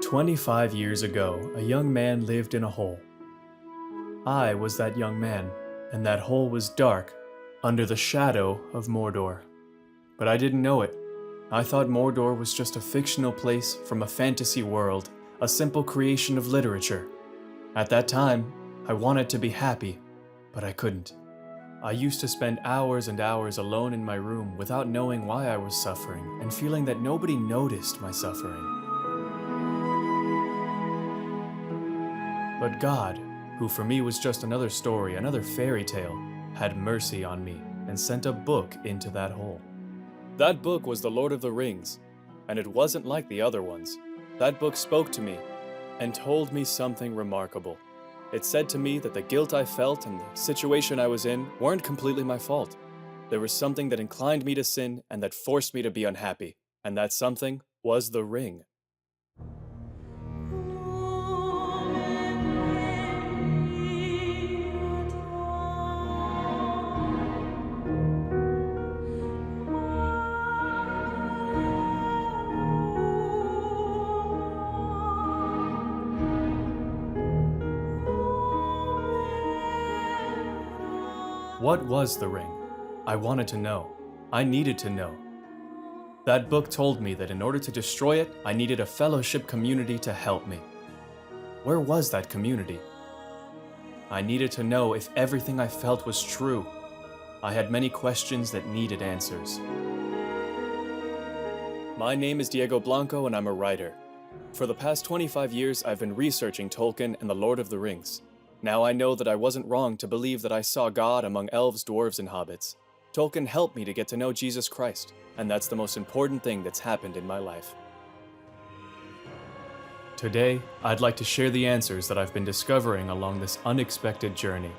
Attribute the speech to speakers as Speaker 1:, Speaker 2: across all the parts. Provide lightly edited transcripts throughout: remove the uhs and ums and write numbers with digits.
Speaker 1: 25 years ago, a young man lived in a hole. I was that young man, and that hole was dark, under the shadow of Mordor. But I didn't know it. I thought Mordor was just a fictional place from a fantasy world, a simple creation of literature. At that time, I wanted to be happy, but I couldn't. I used to spend hours and hours alone in my room without knowing why I was suffering and feeling that nobody noticed my suffering. But God, who for me was just another story, another fairy tale, had mercy on me and sent a book into that hole. That book was The Lord of the Rings, and it wasn't like the other ones. That book spoke to me and told me something remarkable. It said to me that the guilt I felt and the situation I was in weren't completely my fault. There was something that inclined me to sin and that forced me to be unhappy, and that something was the ring. What was the ring? I wanted to know. I needed to know. That book told me that in order to destroy it, I needed a fellowship community to help me. Where was that community? I needed to know if everything I felt was true. I had many questions that needed answers. My name is Diego Blanco and I'm a writer. For the past 25 years, I've been researching Tolkien and the Lord of the Rings. Now I know that I wasn't wrong to believe that I saw God among elves, dwarves, and hobbits. Tolkien helped me to get to know Jesus Christ, and that's the most important thing that's happened in my life. Today, I'd like to share the answers that I've been discovering along this unexpected journey.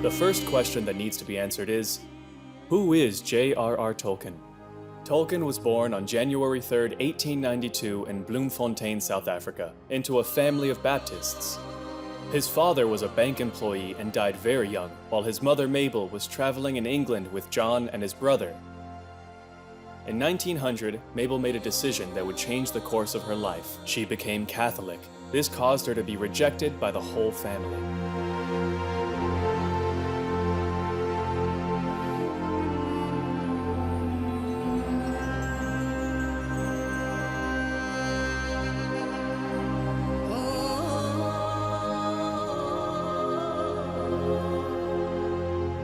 Speaker 1: The first question that needs to be answered is, who is J.R.R. Tolkien? Tolkien was born on January 3, 1892 in Bloemfontein, South Africa, into a family of Baptists. His father was a bank employee and died very young, while his mother Mabel was traveling in England with John and his brother. In 1900, Mabel made a decision that would change the course of her life. She became Catholic. This caused her to be rejected by the whole family.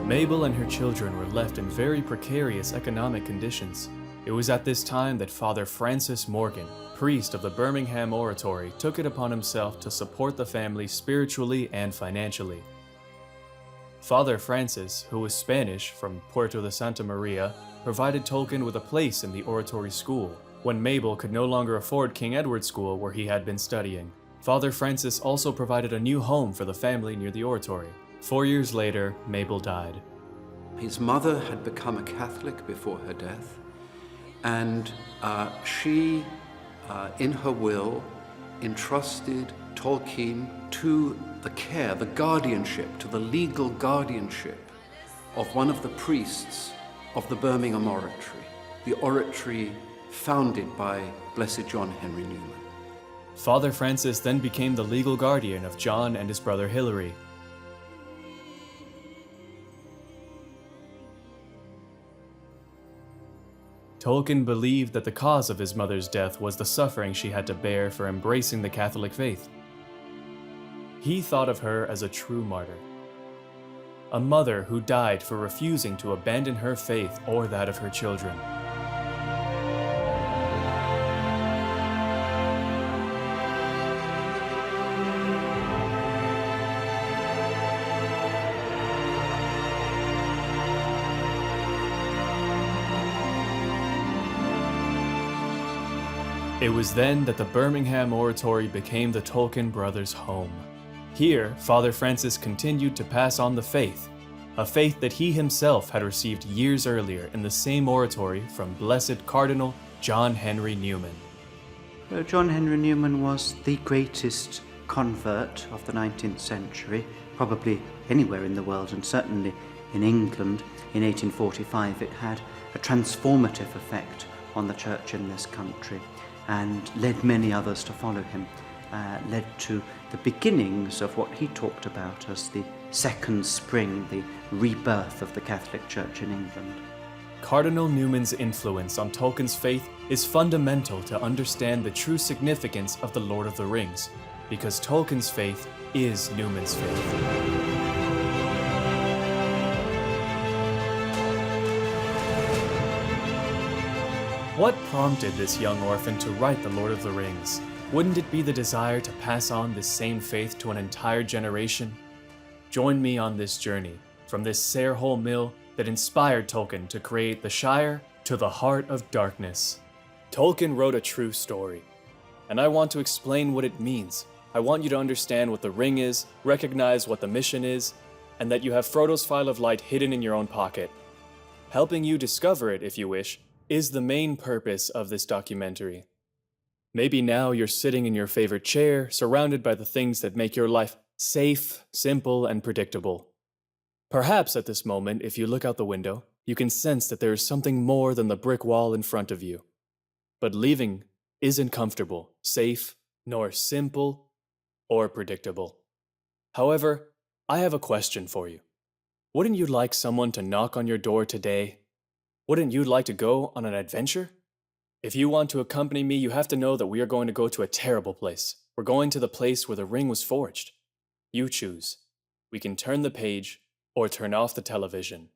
Speaker 1: Mabel and her children were left in very precarious economic conditions. It was at this time that Father Francis Morgan, priest of the Birmingham Oratory, took it upon himself to support the family spiritually and financially. Father Francis, who was Spanish from Puerto de Santa Maria, provided Tolkien with a place in the Oratory school, when Mabel could no longer afford King Edward's School where he had been studying. Father Francis also provided a new home for the family near the Oratory. 4 years later, Mabel died.
Speaker 2: His mother had become a Catholic before her death, and she, in her will, entrusted Tolkien to the care, the guardianship, to the legal guardianship of one of the priests of the Birmingham Oratory, the oratory founded by Blessed John Henry Newman.
Speaker 1: Father Francis then became the legal guardian of John and his brother Hilary. Tolkien believed that the cause of his mother's death was the suffering she had to bear for embracing the Catholic faith. He thought of her as a true martyr, a mother who died for refusing to abandon her faith or that of her children. It was then that the Birmingham Oratory became the Tolkien brothers' home. Here, Father Francis continued to pass on the faith, a faith that he himself had received years earlier in the same oratory from Blessed Cardinal John Henry Newman.
Speaker 3: John Henry Newman was the greatest convert of the 19th century, probably anywhere in the world, and certainly in England. In 1845 it had a transformative effect on the church in this country and led many others to follow him, led to the beginnings of what he talked about as the second spring, the rebirth of the Catholic Church in England.
Speaker 1: Cardinal Newman's influence on Tolkien's faith is fundamental to understand the true significance of The Lord of the Rings, because Tolkien's faith is Newman's faith. What prompted this young orphan to write The Lord of the Rings? Wouldn't it be the desire to pass on this same faith to an entire generation? Join me on this journey, from this Sarehole mill that inspired Tolkien to create the Shire to the heart of darkness. Tolkien wrote a true story, and I want to explain what it means. I want you to understand what the ring is, recognize what the mission is, and that you have Frodo's Phial of Light hidden in your own pocket. Helping you discover it, if you wish, is the main purpose of this documentary. Maybe now you're sitting in your favorite chair, surrounded by the things that make your life safe, simple, and predictable. Perhaps at this moment, if you look out the window, you can sense that there is something more than the brick wall in front of you. But leaving isn't comfortable, safe, nor simple, or predictable. However, I have a question for you. Wouldn't you like someone to knock on your door today? Wouldn't you like to go on an adventure? If you want to accompany me, you have to know that we are going to go to a terrible place. We're going to the place where the ring was forged. You choose. We can turn the page or turn off the television.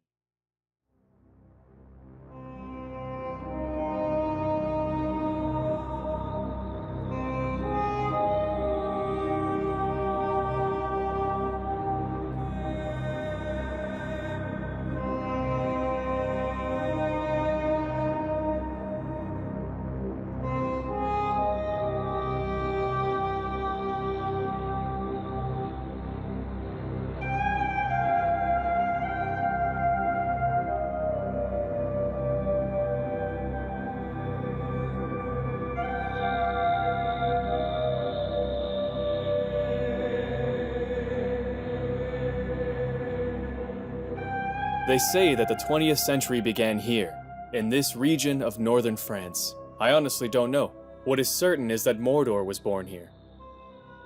Speaker 1: They say that the 20th century began here, in this region of northern France. I honestly don't know. What is certain is that Mordor was born here.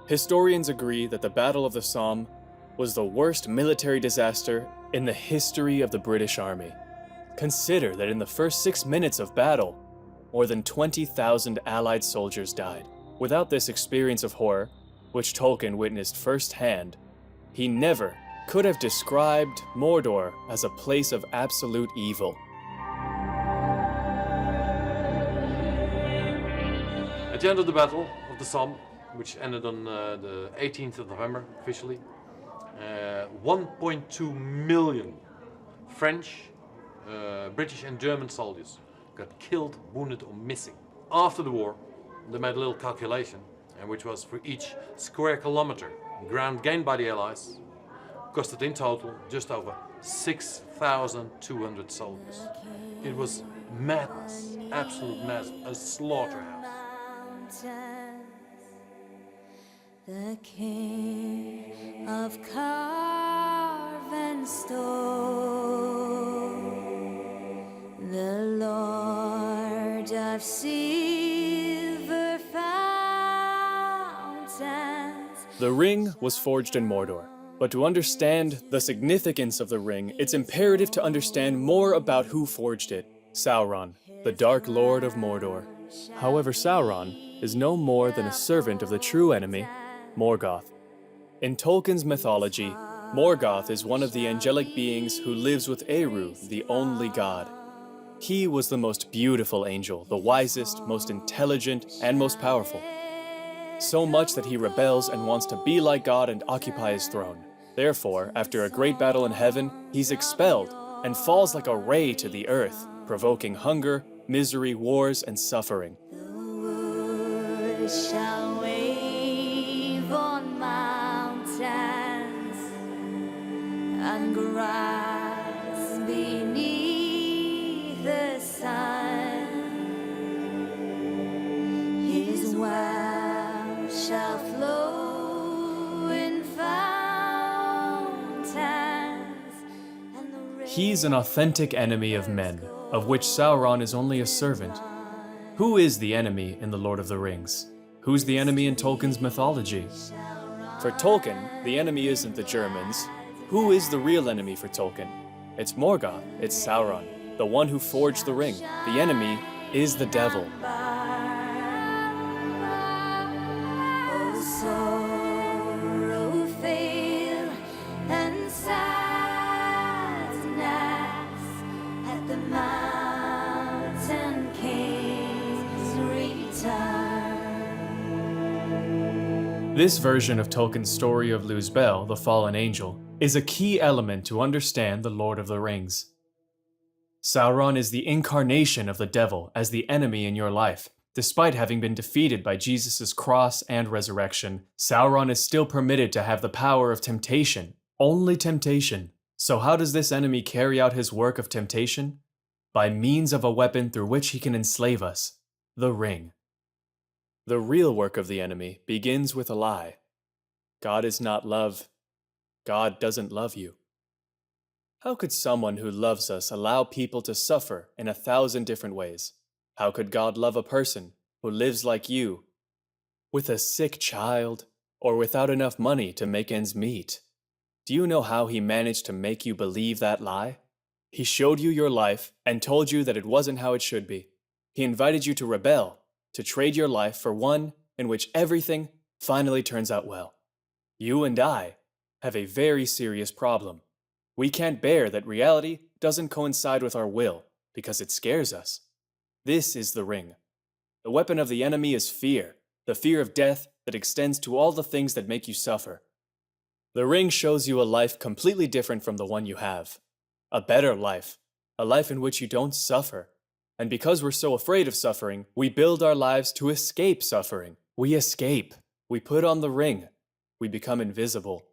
Speaker 1: Historians agree that the Battle of the Somme was the worst military disaster in the history of the British Army. Consider that in the first 6 minutes of battle, more than 20,000 Allied soldiers died. Without this experience of horror, which Tolkien witnessed firsthand, he never could have described Mordor as a place of absolute evil.
Speaker 4: At the end of the Battle of the Somme, which ended on the 18th of November officially, 1.2 million French, British and German soldiers got killed, wounded or missing. After the war, they made a little calculation, which was for each square kilometer ground gained by the Allies, costed in total just over 6,200 soldiers. It was madness, absolute madness, a slaughterhouse.
Speaker 5: The King of carven stone, the Lord of silver fountains.
Speaker 1: The ring was forged in Mordor. But to understand the significance of the ring, it's imperative to understand more about who forged it: Sauron, the Dark Lord of Mordor. However, Sauron is no more than a servant of the true enemy, Morgoth. In Tolkien's mythology, Morgoth is one of the angelic beings who lives with Eru, the only god. He was the most beautiful angel, the wisest, most intelligent, and most powerful. So much that he rebels and wants to be like God and occupy his throne. Therefore, after a great battle in heaven, he's expelled and falls like a ray to the earth, provoking hunger, misery, wars, and suffering.
Speaker 5: The shall wave on mountains and grass beneath the sun. His well shall flow in fountains, and the rain
Speaker 1: He's an authentic enemy of men, of which Sauron is only a servant. Who is the enemy in The Lord of the Rings? Who's the enemy in Tolkien's mythology? For Tolkien, the enemy isn't the Germans. Who is the real enemy for Tolkien? It's Morgoth, it's Sauron, the one who forged the ring. The enemy is the devil.
Speaker 5: Oh, sorrow, fail, and sadness at the mountain king's return.
Speaker 1: This version of Tolkien's story of Luzbel, the fallen angel, is a key element to understand The Lord of the Rings. Sauron is the incarnation of the devil as the enemy in your life. Despite having been defeated by Jesus' cross and resurrection, Sauron is still permitted to have the power of temptation. Only temptation. So how does this enemy carry out his work of temptation? By means of a weapon through which he can enslave us, the ring. The real work of the enemy begins with a lie. God is not love. God doesn't love you. How could someone who loves us allow people to suffer in 1,000 different ways? How could God love a person who lives like you, with a sick child, or without enough money to make ends meet? Do you know how he managed to make you believe that lie? He showed you your life and told you that it wasn't how it should be. He invited you to rebel, to trade your life for one in which everything finally turns out well. You and I have a very serious problem. We can't bear that reality doesn't coincide with our will because it scares us. This is the ring. The weapon of the enemy is fear, the fear of death that extends to all the things that make you suffer. The ring shows you a life completely different from the one you have. A better life, a life in which you don't suffer. And because we're so afraid of suffering, we build our lives to escape suffering. We escape. We put on the ring. We become invisible.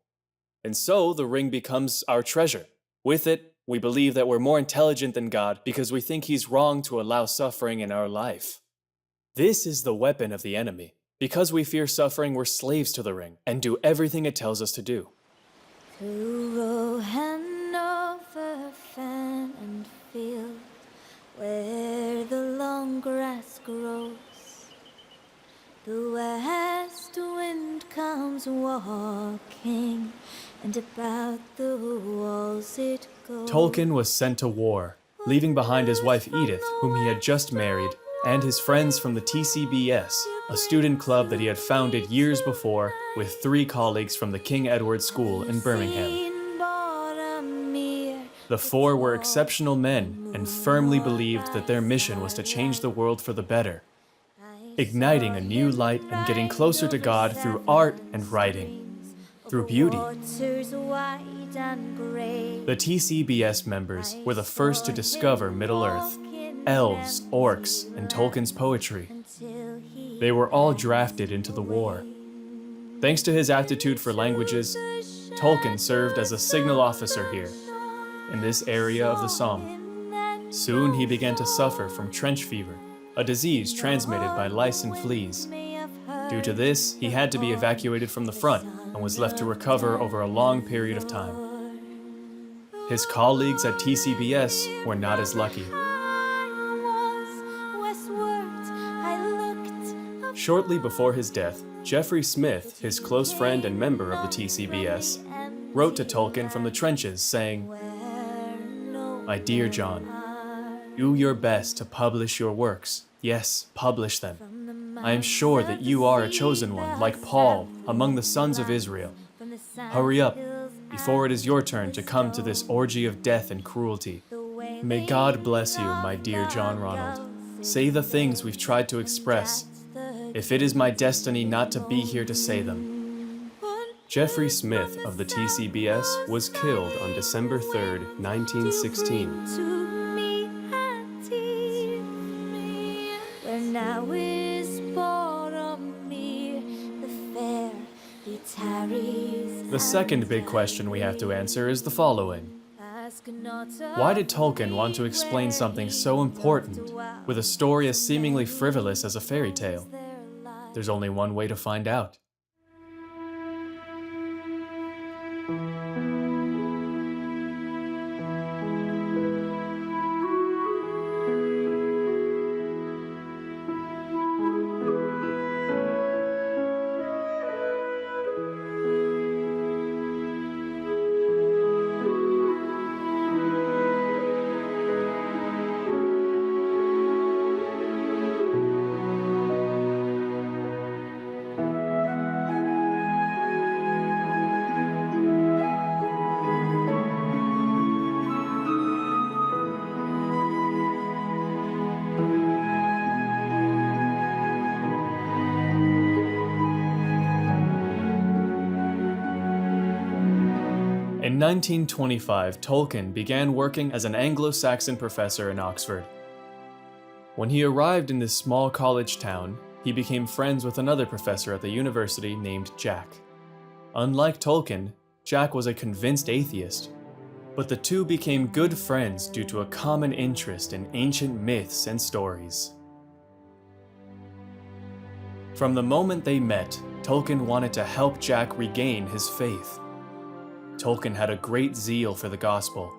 Speaker 1: And so the ring becomes our treasure. With it, we believe that we're more intelligent than God because we think he's wrong to allow suffering in our life. This is the weapon of the enemy. Because we fear suffering, we're slaves to the ring and do everything it tells us to do.
Speaker 5: Through row and over fen and field, where the long grass grows, the west wind comes walking, and about the walls it goes.
Speaker 1: Tolkien was sent to war, leaving behind his wife Edith, whom he had just married, and his friends from the TCBS, a student club that he had founded years before with 3 colleagues from the King Edward School in Birmingham. The 4 were exceptional men and firmly believed that their mission was to change the world for the better, igniting a new light and getting closer to God through art and writing, through beauty. The TCBS members were the first to discover Middle-earth, elves, orcs, and Tolkien's poetry. They were all drafted into the war. Thanks to his aptitude for languages, Tolkien served as a signal officer here, in this area of the Somme. Soon he began to suffer from trench fever, a disease transmitted by lice and fleas. Due to this, he had to be evacuated from the front and was left to recover over a long period of time. His colleagues at TCBS were not as lucky. Shortly before his death, Geoffrey Smith, his close friend and member of the TCBS, wrote to Tolkien from the trenches saying, "My dear John, do your best to publish your works. Yes, publish them. I am sure that you are a chosen one, like Paul, among the sons of Israel. Hurry up, before it is your turn to come to this orgy of death and cruelty. May God bless you, my dear John Ronald. Say the things we've tried to express, if it is my destiny not to be here to say them." Geoffrey Smith of the TCBS was killed on December 3rd, 1916.
Speaker 5: Where now is Boromir. tarries.
Speaker 1: The second big question we have to answer is the following. Why did Tolkien want to explain something so important with a story as seemingly frivolous as a fairy tale? There's only one way to find out. In 1925, Tolkien began working as an Anglo-Saxon professor in Oxford. When he arrived in this small college town, he became friends with another professor at the university named Jack. Unlike Tolkien, Jack was a convinced atheist, but the two became good friends due to a common interest in ancient myths and stories. From the moment they met, Tolkien wanted to help Jack regain his faith. Tolkien had a great zeal for the gospel.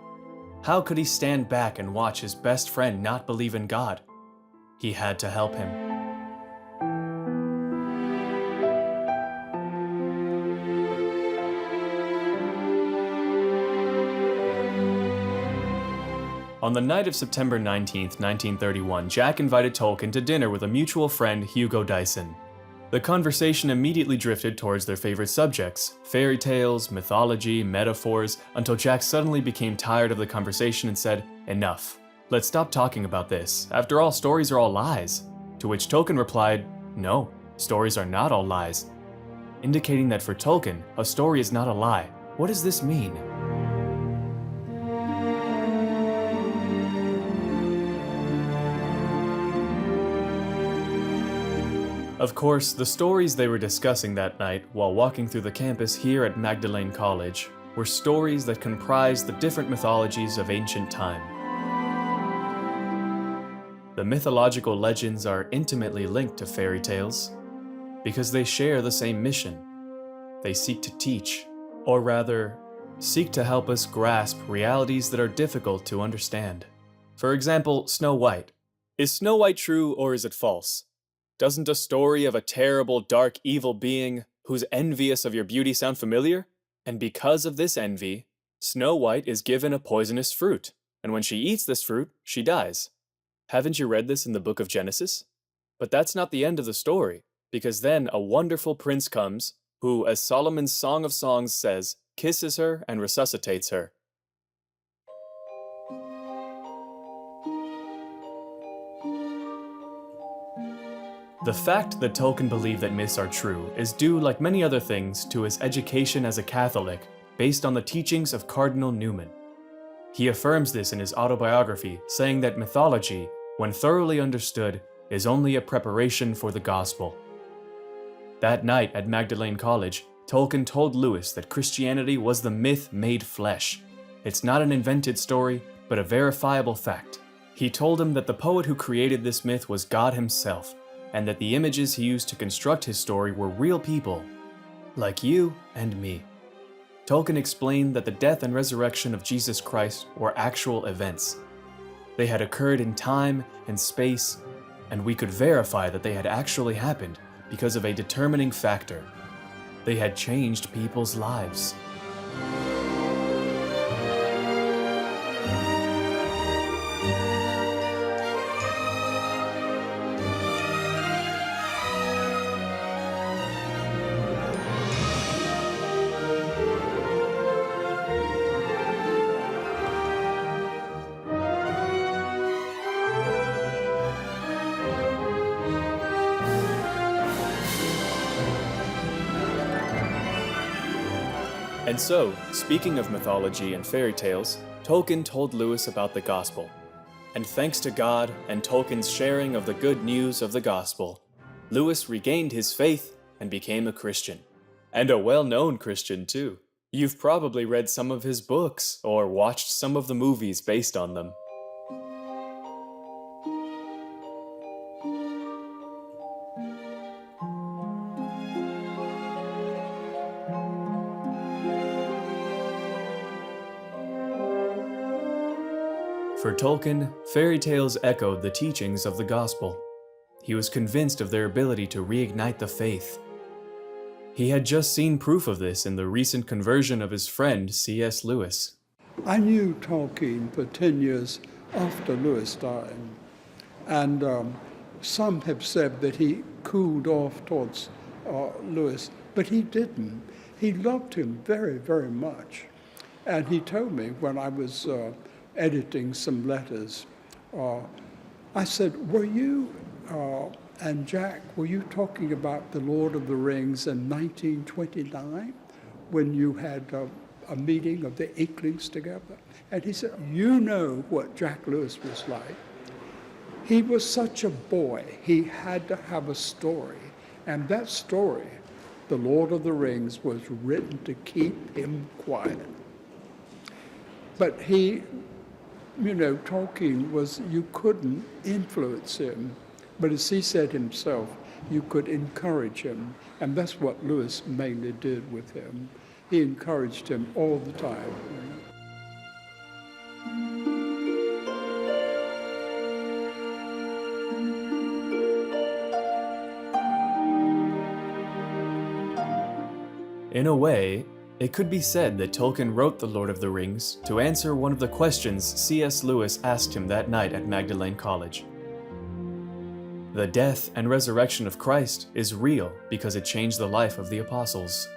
Speaker 1: How could he stand back and watch his best friend not believe in God? He had to help him. On the night of September 19th, 1931, Jack invited Tolkien to dinner with a mutual friend, Hugo Dyson. The conversation immediately drifted towards their favorite subjects, fairy tales, mythology, metaphors, until Jack suddenly became tired of the conversation and said, "Enough. Let's stop talking about this. After all, stories are all lies." To which Tolkien replied, "No, stories are not all lies." Indicating that for Tolkien, a story is not a lie. What does this mean? Of course, the stories they were discussing that night while walking through the campus here at Magdalene College were stories that comprised the different mythologies of ancient time. The mythological legends are intimately linked to fairy tales because they share the same mission. They seek to teach, or rather, seek to help us grasp realities that are difficult to understand. For example, Snow White. Is Snow White true or is it false? Doesn't a story of a terrible, dark, evil being who's envious of your beauty sound familiar? And because of this envy, Snow White is given a poisonous fruit, and when she eats this fruit, she dies. Haven't you read this in the book of Genesis? But that's not the end of the story, because then a wonderful prince comes, who, as Solomon's Song of Songs says, kisses her and resuscitates her. The fact that Tolkien believed that myths are true is due, like many other things, to his education as a Catholic, based on the teachings of Cardinal Newman. He affirms this in his autobiography, saying that mythology, when thoroughly understood, is only a preparation for the gospel. That night at Magdalene College, Tolkien told Lewis that Christianity was the myth made flesh. It's not an invented story, but a verifiable fact. He told him that the poet who created this myth was God himself, and that the images he used to construct his story were real people, like you and me. Tolkien explained that the death and resurrection of Jesus Christ were actual events. They had occurred in time and space, and we could verify that they had actually happened because of a determining factor. They had changed people's lives. And so, speaking of mythology and fairy tales, Tolkien told Lewis about the gospel. And thanks to God and Tolkien's sharing of the good news of the gospel, Lewis regained his faith and became a Christian. And a well-known Christian, too. You've probably read some of his books, or watched some of the movies based on them. For Tolkien, fairy tales echoed the teachings of the gospel. He was convinced of their ability to reignite the faith. He had just seen proof of this in the recent conversion of his friend C.S. Lewis.
Speaker 6: I knew Tolkien for 10 years after Lewis died, and some have said that he cooled off towards Lewis, but he didn't. He loved him very, very much. And he told me when I was editing some letters, I said, were you and Jack, were you talking about The Lord of the Rings in 1929 when you had a meeting of the Inklings together? And he said, you know what Jack Lewis was like. He was such a boy. He had to have a story. And that story, The Lord of the Rings, was written to keep him quiet. But he, you know, Tolkien was, you couldn't influence him. But as he said himself, you could encourage him. And that's what Lewis mainly did with him. He encouraged him all the time.
Speaker 1: In a way, it could be said that Tolkien wrote The Lord of the Rings to answer one of the questions C.S. Lewis asked him that night at Magdalene College. The death and resurrection of Christ is real because it changed the life of the apostles.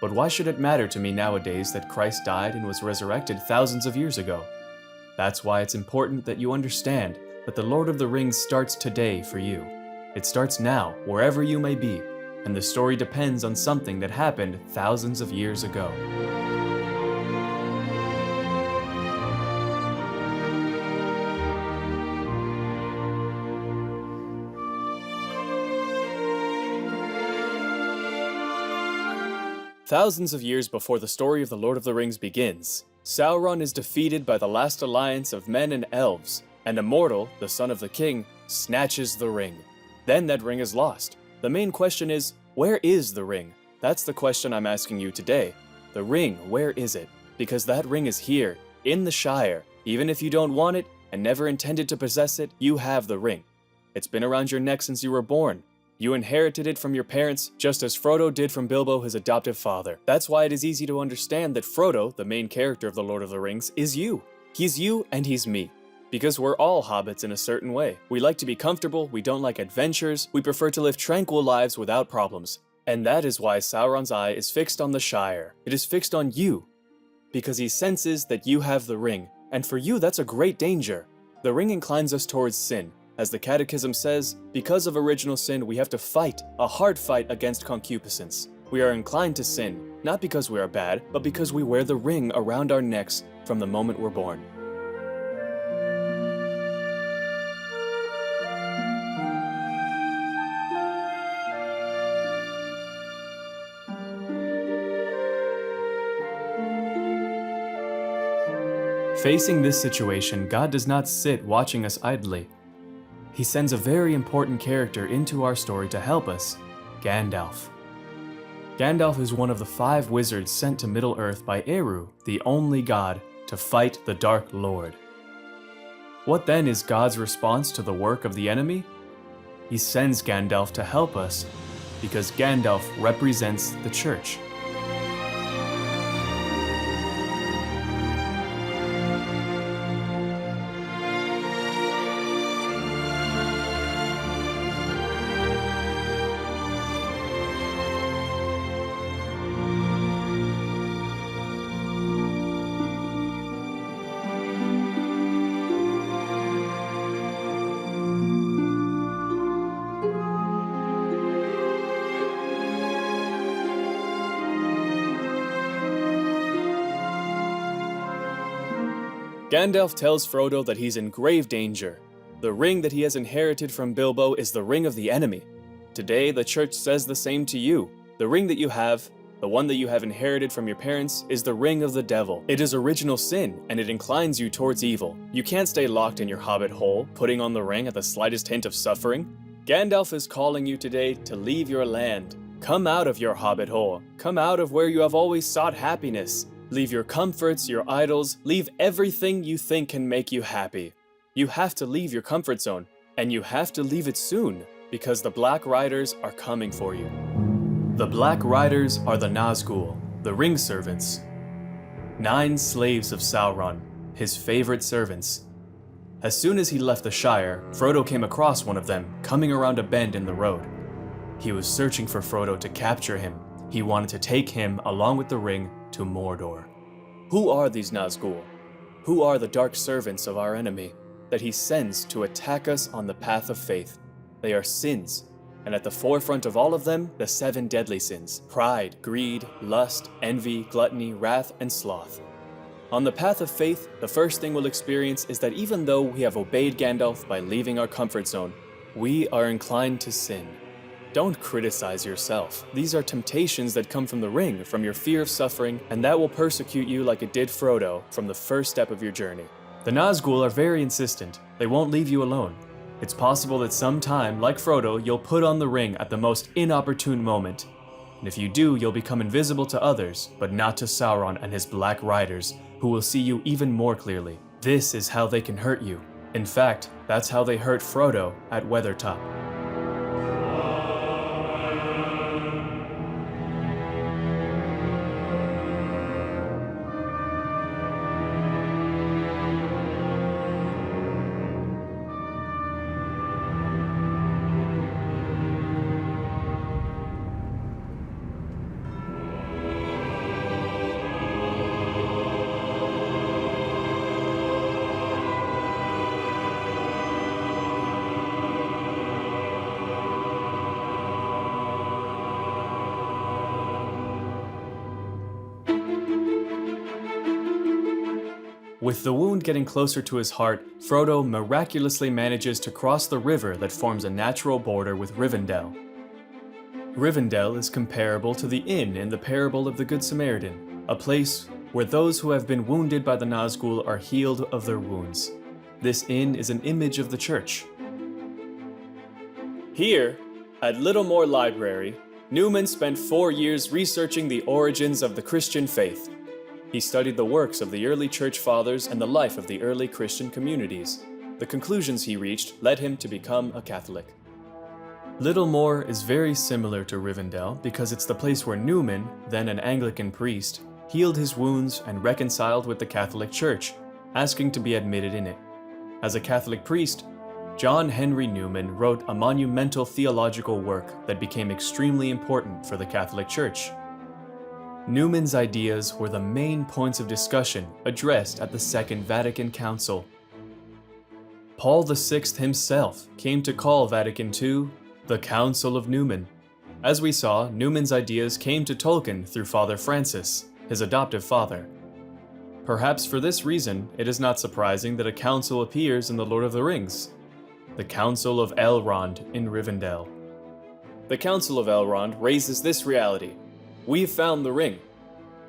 Speaker 1: But why should it matter to me nowadays that Christ died and was resurrected thousands of years ago? That's why it's important that you understand that The Lord of the Rings starts today for you. It starts now, wherever you may be, and the story depends on something that happened thousands of years ago. Thousands of years before the story of The Lord of the Rings begins, Sauron is defeated by the last alliance of men and elves, and a mortal, the son of the king, snatches the ring. Then that ring is lost. The main question is, where is the ring? That's the question I'm asking you today. The ring, where is it? Because that ring is here, in the Shire. Even if you don't want it and never intended to possess it, you have the ring. It's been around your neck since you were born. You inherited it from your parents, just as Frodo did from Bilbo, his adoptive father. That's why it is easy to understand that Frodo, the main character of The Lord of the Rings, is you. He's you and he's me. Because we're all hobbits in a certain way. We like to be comfortable, we don't like adventures, we prefer to live tranquil lives without problems. And that is why Sauron's eye is fixed on the Shire. It is fixed on you. Because he senses that you have the ring. And for you, that's a great danger. The ring inclines us towards sin. As the Catechism says, because of original sin, we have to fight, a hard fight against concupiscence. We are inclined to sin, not because we are bad, but because we wear the ring around our necks from the moment we're born. Facing this situation, God does not sit watching us idly. He sends a very important character into our story to help us, Gandalf. Gandalf is one of the 5 wizards sent to Middle-earth by Eru, the only god, to fight the Dark Lord. What then is God's response to the work of the enemy? He sends Gandalf to help us, because Gandalf represents the Church. Gandalf tells Frodo that he's in grave danger. The ring that he has inherited from Bilbo is the ring of the enemy. Today, the Church says the same to you. The ring that you have The one that you have inherited from your parents is the ring of the devil. It is original sin, and it inclines you towards evil. You can't stay locked in your hobbit hole, putting on the ring at the slightest hint of suffering. Gandalf is calling you today to leave your land. Come out of your hobbit hole. Come out of where you have always sought happiness. Leave your comforts, your idols, leave everything you think can make you happy. You have to leave your comfort zone, and you have to leave it soon, because the Black Riders are coming for you. The Black Riders are the Nazgul, the ring servants. 9 slaves of Sauron, his favorite servants. As soon as he left the Shire, Frodo came across one of them coming around a bend in the road. He was searching for Frodo to capture him. He wanted to take him, along with the ring, to Mordor. Who are these Nazgul? Who are the dark servants of our enemy that he sends to attack us on the path of faith? They are sins, and at the forefront of all of them, the 7 deadly sins: pride, greed, lust, envy, gluttony, wrath, and sloth. On the path of faith, the first thing we'll experience is that even though we have obeyed Gandalf by leaving our comfort zone, we are inclined to sin. Don't criticize yourself. These are temptations that come from the ring, from your fear of suffering, and that will persecute you like it did Frodo from the first step of your journey. The Nazgul are very insistent. They won't leave you alone. It's possible that sometime, like Frodo, you'll put on the ring at the most inopportune moment. And if you do, you'll become invisible to others, but not to Sauron and his Black Riders, who will see you even more clearly. This is how they can hurt you. In fact, that's how they hurt Frodo at Weathertop. With the wound getting closer to his heart, Frodo miraculously manages to cross the river that forms a natural border with Rivendell. Rivendell is comparable to the inn in the parable of the Good Samaritan, a place where those who have been wounded by the Nazgul are healed of their wounds. This inn is an image of the church. Here, at Littlemore Library, Newman spent 4 years researching the origins of the Christian faith. He studied the works of the early church fathers and the life of the early Christian communities. The conclusions he reached led him to become a Catholic. Littlemore is very similar to Rivendell because it's the place where Newman, then an Anglican priest, healed his wounds and reconciled with the Catholic Church, asking to be admitted in it. As a Catholic priest, John Henry Newman wrote a monumental theological work that became extremely important for the Catholic Church. Newman's ideas were the main points of discussion addressed at the Second Vatican Council. Paul VI himself came to call Vatican II the Council of Newman. As we saw, Newman's ideas came to Tolkien through Father Francis, his adoptive father. Perhaps for this reason, it is not surprising that a council appears in The Lord of the Rings, the Council of Elrond in Rivendell. The Council of Elrond raises this reality: we've found the ring.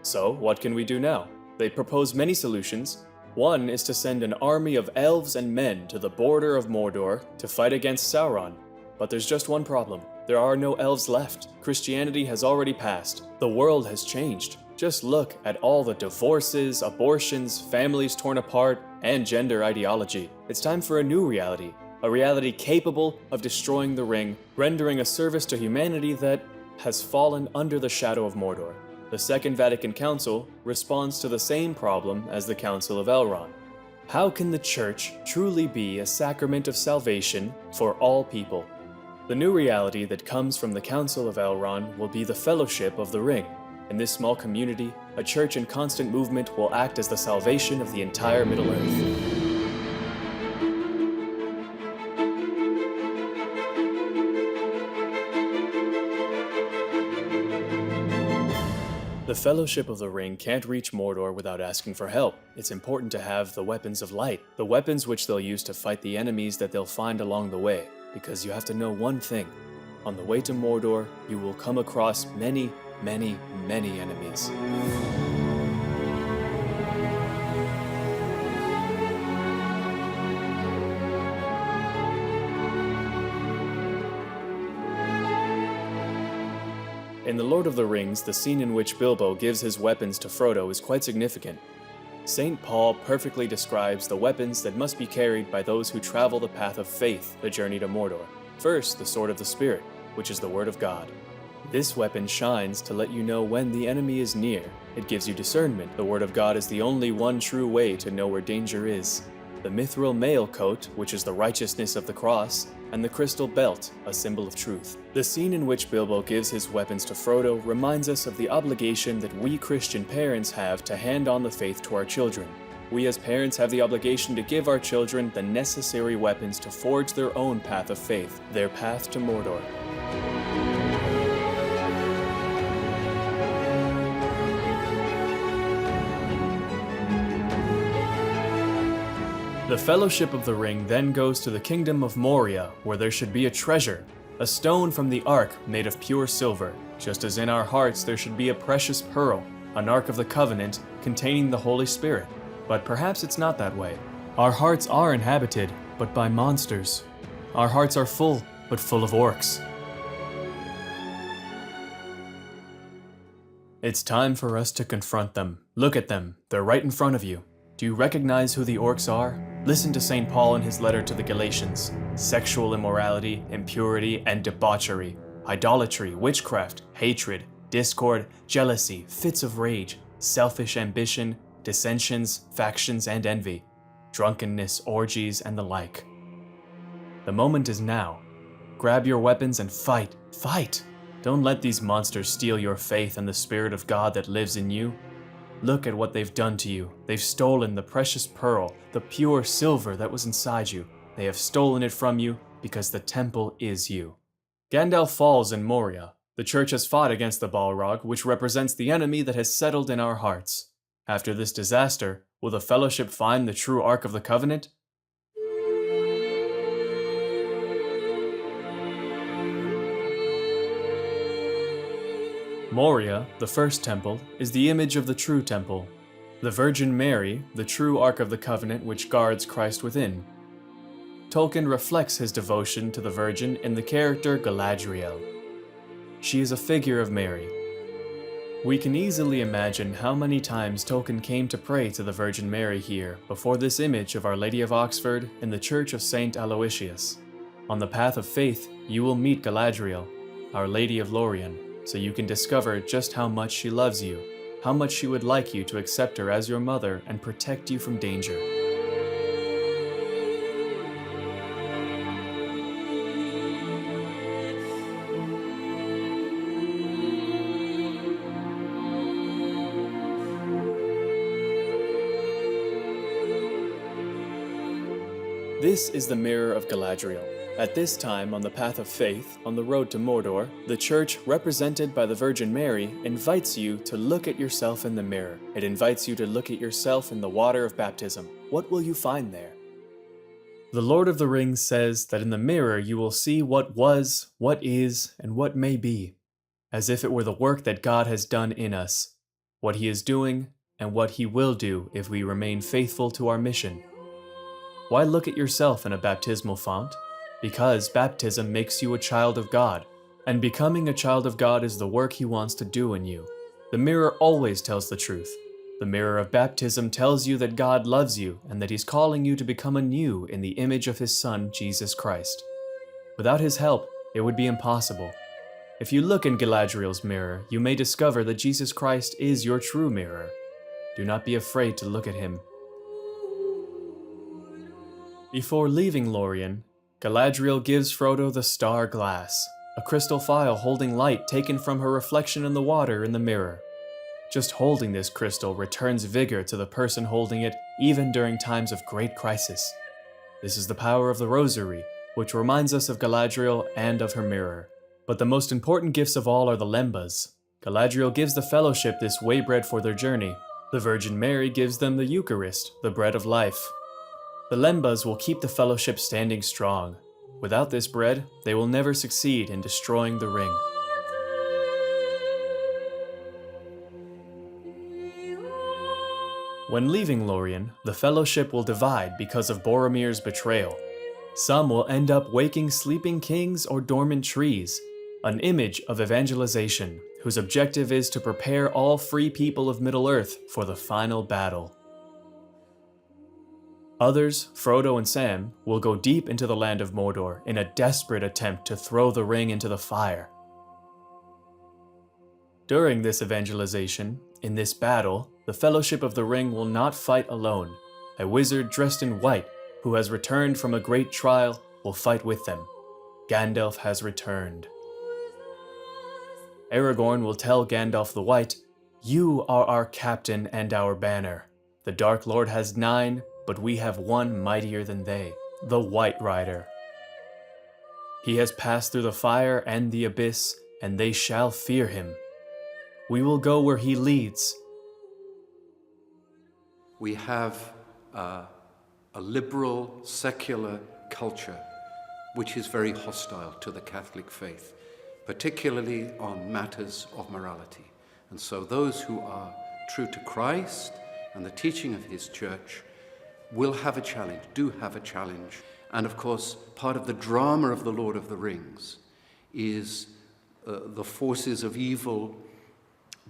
Speaker 1: So, what can we do now? They propose many solutions. One is to send an army of elves and men to the border of Mordor to fight against Sauron. But there's just one problem. There are no elves left. Christianity has already passed. The world has changed. Just look at all the divorces, abortions, families torn apart, and gender ideology. It's time for a new reality. A reality capable of destroying the ring, rendering a service to humanity that has fallen under the shadow of Mordor. The Second Vatican Council responds to the same problem as the Council of Elrond. How can the Church truly be a sacrament of salvation for all people? The new reality that comes from the Council of Elrond will be the Fellowship of the Ring. In this small community, a church in constant movement will act as the salvation of the entire Middle-earth. The Fellowship of the Ring can't reach Mordor without asking for help. It's important to have the weapons of light, the weapons which they'll use to fight the enemies that they'll find along the way, because you have to know one thing. On the way to Mordor, you will come across many, many, many enemies. In The Lord of the Rings, the scene in which Bilbo gives his weapons to Frodo is quite significant. St. Paul perfectly describes the weapons that must be carried by those who travel the path of faith, the journey to Mordor. First, the Sword of the Spirit, which is the Word of God. This weapon shines to let you know when the enemy is near. It gives you discernment. The Word of God is the only one true way to know where danger is. The mithril mail coat, which is the righteousness of the cross, and the crystal belt, a symbol of truth. The scene in which Bilbo gives his weapons to Frodo reminds us of the obligation that we Christian parents have to hand on the faith to our children. We as parents have the obligation to give our children the necessary weapons to forge their own path of faith, their path to Mordor. The Fellowship of the Ring then goes to the Kingdom of Moria, where there should be a treasure, a stone from the Ark made of pure silver. Just as in our hearts there should be a precious pearl, an Ark of the Covenant containing the Holy Spirit. But perhaps it's not that way. Our hearts are inhabited, but by monsters. Our hearts are full, but full of orcs. It's time for us to confront them. Look at them. They're right in front of you. Do you recognize who the orcs are? Listen to St. Paul in his letter to the Galatians. Sexual immorality, impurity, and debauchery, idolatry, witchcraft, hatred, discord, jealousy, fits of rage, selfish ambition, dissensions, factions, and envy, drunkenness, orgies, and the like. The moment is now. Grab your weapons and fight. Fight! Don't let these monsters steal your faith and the Spirit of God that lives in you. Look at what they've done to you. They've stolen the precious pearl, the pure silver that was inside you. They have stolen it from you because the temple is you. Gandalf falls in Moria. The church has fought against the Balrog, which represents the enemy that has settled in our hearts. After this disaster, will the Fellowship find the true Ark of the Covenant? Moria, the first temple, is the image of the true temple. The Virgin Mary, the true Ark of the Covenant which guards Christ within. Tolkien reflects his devotion to the Virgin in the character Galadriel. She is a figure of Mary. We can easily imagine how many times Tolkien came to pray to the Virgin Mary here before this image of Our Lady of Oxford in the Church of St. Aloysius. On the path of faith, you will meet Galadriel, Our Lady of Lorien, so you can discover just how much she loves you, how much she would like you to accept her as your mother and protect you from danger. This is the mirror of Galadriel. At this time, on the path of faith, on the road to Mordor, the Church, represented by the Virgin Mary, invites you to look at yourself in the mirror. It invites you to look at yourself in the water of baptism. What will you find there? The Lord of the Rings says that in the mirror you will see what was, what is, and what may be, as if it were the work that God has done in us, what He is doing, and what He will do if we remain faithful to our mission. Why look at yourself in a baptismal font? Because baptism makes you a child of God, and becoming a child of God is the work He wants to do in you. The mirror always tells the truth. The mirror of baptism tells you that God loves you and that He's calling you to become anew in the image of His Son, Jesus Christ. Without His help, it would be impossible. If you look in Galadriel's mirror, you may discover that Jesus Christ is your true mirror. Do not be afraid to look at Him. Before leaving Lorien, Galadriel gives Frodo the Star Glass, a crystal phial holding light taken from her reflection in the water in the mirror. Just holding this crystal returns vigor to the person holding it, even during times of great crisis. This is the power of the Rosary, which reminds us of Galadriel and of her mirror. But the most important gifts of all are the lembas. Galadriel gives the Fellowship this way bread for their journey. The Virgin Mary gives them the Eucharist, the bread of life. The lembas will keep the Fellowship standing strong. Without this bread, they will never succeed in destroying the ring. When leaving Lorien, the Fellowship will divide because of Boromir's betrayal. Some will end up waking sleeping kings or dormant trees, an image of evangelization whose objective is to prepare all free people of Middle-earth for the final battle. Others, Frodo and Sam, will go deep into the land of Mordor in a desperate attempt to throw the ring into the fire. During this evangelization, in this battle, the Fellowship of the Ring will not fight alone. A wizard dressed in white, who has returned from a great trial, will fight with them. Gandalf has returned. Aragorn will tell Gandalf the White, "You are our captain and our banner. The Dark Lord has 9, but we have one mightier than they, the White Rider. He has passed through the fire and the abyss, and they shall fear him. We will go where he leads."
Speaker 2: We have a liberal, secular culture which is very hostile to the Catholic faith, particularly on matters of morality. And so those who are true to Christ and the teaching of his church will have a challenge, do have a challenge. And of course, part of the drama of the Lord of the Rings is the forces of evil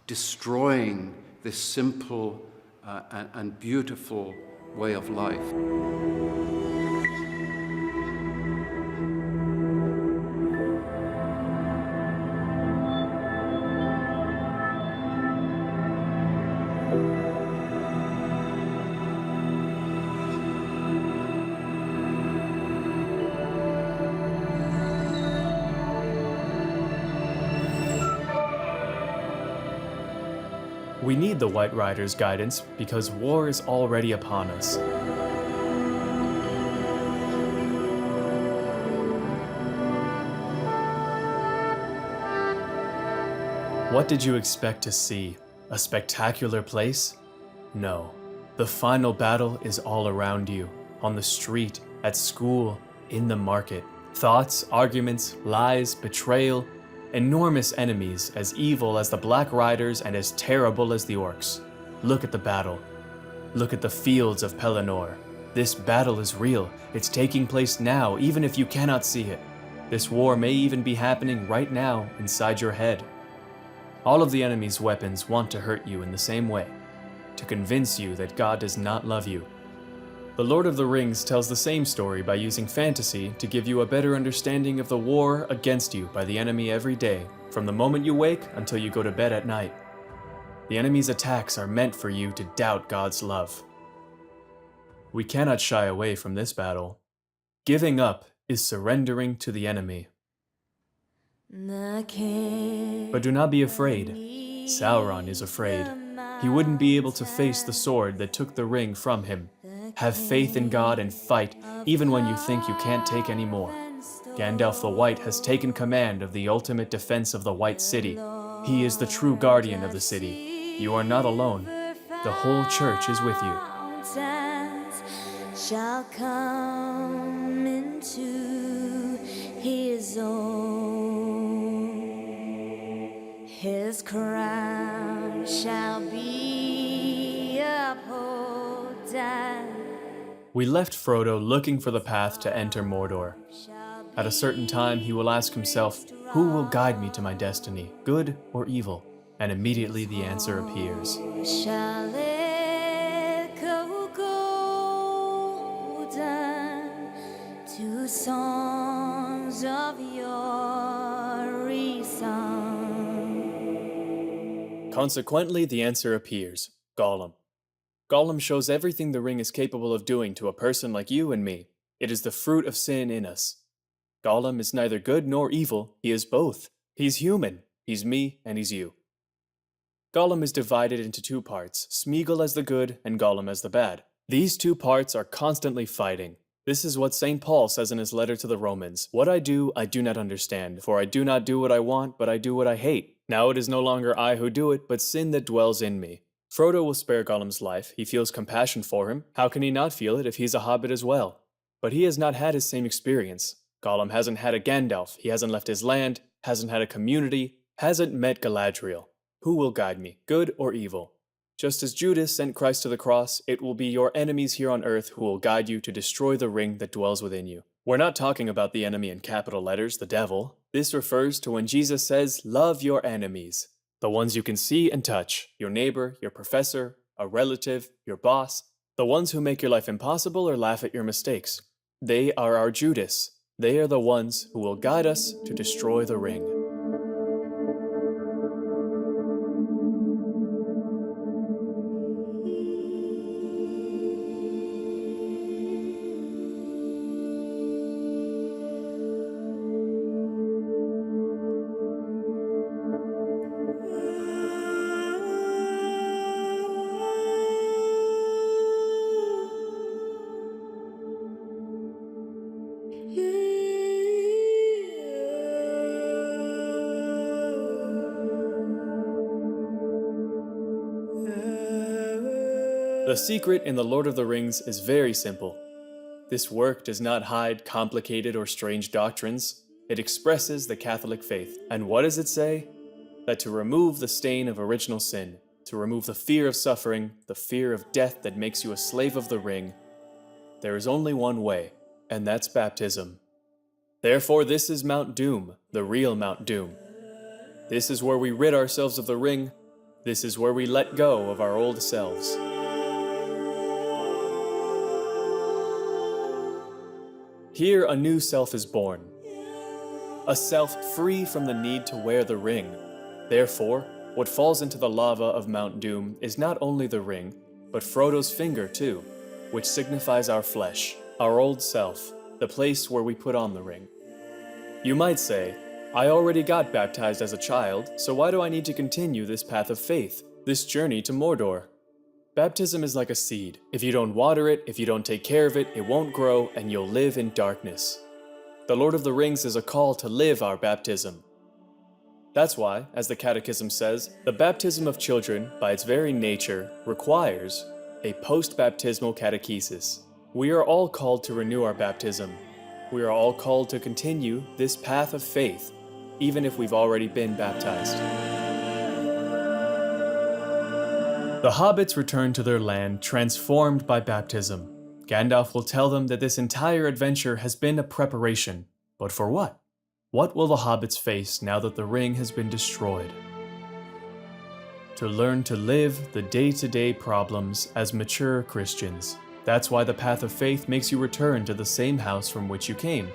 Speaker 2: destroying this simple and beautiful way of life.
Speaker 1: We need the White Rider's guidance because war is already upon us. What did you expect to see? A spectacular place? No. The final battle is all around you, on the street, at school, in the market. Thoughts, arguments, lies, betrayal, enormous enemies as evil as the Black Riders and as terrible as the orcs. Look at the battle. Look at the fields of Pelennor. This battle is real. It's taking place now, even if you cannot see it. This war may even be happening right now inside your head. All of the enemy's weapons want to hurt you in the same way, to convince you that God does not love you. The Lord of the Rings tells the same story by using fantasy to give you a better understanding of the war against you by the enemy every day, from the moment you wake until you go to bed at night. The enemy's attacks are meant for you to doubt God's love. We cannot shy away from this battle. Giving up is surrendering to the enemy. But do not be afraid. Sauron is afraid. He wouldn't be able to face the sword that took the ring from him. Have faith in God and fight, even when you think you can't take any more. Gandalf the White has taken command of the ultimate defense of the White City. He is the true guardian of the city. You are not alone. The whole church is with you.
Speaker 5: Shall come into his own. His crown shall be upholden.
Speaker 1: We left Frodo looking for the path to enter Mordor. At a certain time, he will ask himself, "Who will guide me to my destiny, good or evil?" And immediately the answer appears.
Speaker 5: Shall echo golden to songs of your song.
Speaker 1: Consequently, the answer appears, Gollum. Gollum shows everything the ring is capable of doing to a person like you and me. It is the fruit of sin in us. Gollum is neither good nor evil, he is both. He's human, he's me, and he's you. Gollum is divided into two parts, Smeagol as the good and Gollum as the bad. These two parts are constantly fighting. This is what St. Paul says in his letter to the Romans. "What I do not understand, for I do not do what I want, but I do what I hate. Now it is no longer I who do it, but sin that dwells in me." Frodo will spare Gollum's life. He feels compassion for him. How can he not feel it if he's a hobbit as well? But he has not had his same experience. Gollum hasn't had a Gandalf. He hasn't left his land, hasn't had a community, hasn't met Galadriel. Who will guide me, good or evil? Just as Judas sent Christ to the cross, it will be your enemies here on earth who will guide you to destroy the ring that dwells within you. We're not talking about the enemy in capital letters, the devil. This refers to when Jesus says, love your enemies. The ones you can see and touch, your neighbor, your professor, a relative, your boss, the ones who make your life impossible or laugh at your mistakes. They are our Judas. They are the ones who will guide us to destroy the ring. The secret in The Lord of the Rings is very simple. This work does not hide complicated or strange doctrines. It expresses the Catholic faith. And what does it say? That to remove the stain of original sin, to remove the fear of suffering, the fear of death that makes you a slave of the ring, there is only one way, and that's baptism. Therefore, this is Mount Doom, the real Mount Doom. This is where we rid ourselves of the ring. This is where we let go of our old selves. Here, a new self is born. A self free from the need to wear the ring. Therefore, what falls into the lava of Mount Doom is not only the ring, but Frodo's finger too, which signifies our flesh, our old self, the place where we put on the ring. You might say, I already got baptized as a child, so why do I need to continue this path of faith, this journey to Mordor? Baptism is like a seed. If you don't water it, if you don't take care of it, it won't grow and you'll live in darkness. The Lord of the Rings is a call to live our baptism. That's why, as the Catechism says, the baptism of children, by its very nature, requires a post-baptismal catechesis. We are all called to renew our baptism. We are all called to continue this path of faith, even if we've already been baptized. The hobbits return to their land transformed by baptism. Gandalf will tell them that this entire adventure has been a preparation. But for what? What will the hobbits face now that the ring has been destroyed? To learn to live the day-to-day problems as mature Christians. That's why the path of faith makes you return to the same house from which you came.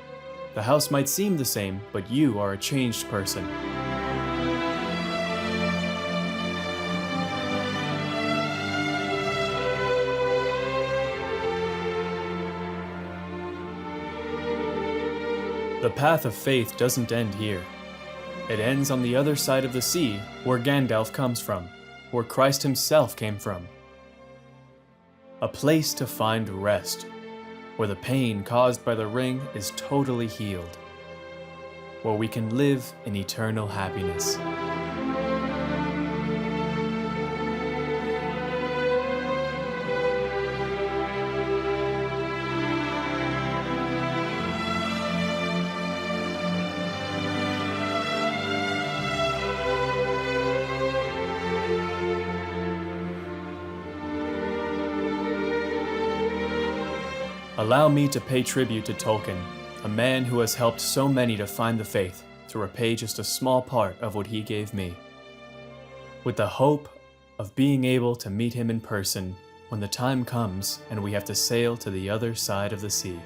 Speaker 1: The house might seem the same, but you are a changed person. The path of faith doesn't end here. It ends on the other side of the sea, where Gandalf comes from, where Christ himself came from. A place to find rest, where the pain caused by the ring is totally healed, where we can live in eternal happiness. Allow me to pay tribute to Tolkien, a man who has helped so many to find the faith, to repay just a small part of what he gave me. With the hope of being able to meet him in person when the time comes and we have to sail to the other side of the sea.